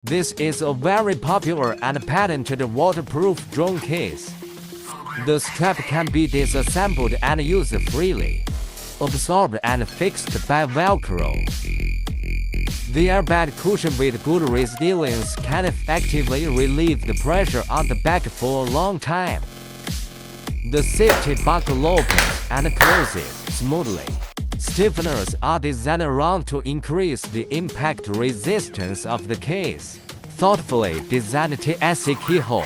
This is a very popular and patented waterproof drone case. The strap can be disassembled and used freely, absorbed and fixed by Velcro. The airbag cushion with good resilience can effectively relieve the pressure on the back for a long time. The safety buckle opens and closes smoothly. Stiffeners are designed around to increase the impact resistance of the case. Thoughtfully designed TSC keyhole.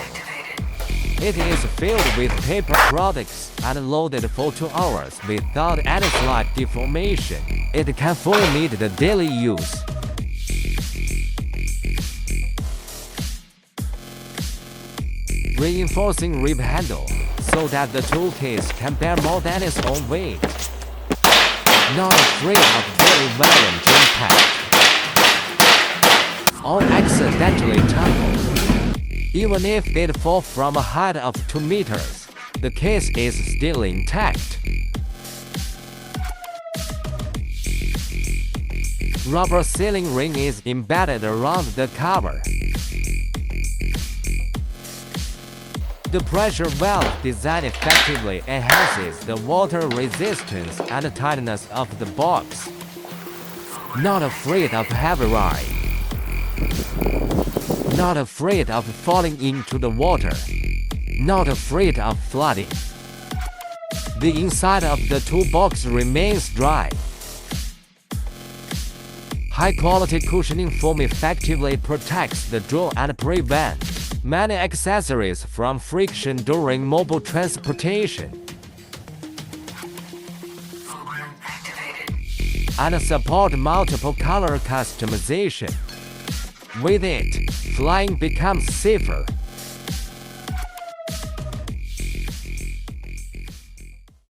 It is filled with paper products and loaded for 2 hours without any slight deformation. It can fully meet the daily use. Reinforcing rib handle so that the tool case can bear more than its own weight. Not afraid of very violent impact. Or accidentally tumble. Even if it falls from a height of 2 meters, the case is still intact. Rubber sealing ring is embedded around the cover. The pressure valve design effectively enhances the water resistance and tightness of the box. Not afraid of heavy ride. Not afraid of falling into the water. Not afraid of flooding. The inside of the toolbox remains dry. High-quality cushioning foam effectively protects the drone and prevents many accessories from friction during mobile transportation. And support multiple color customization. With it, flying becomes safer.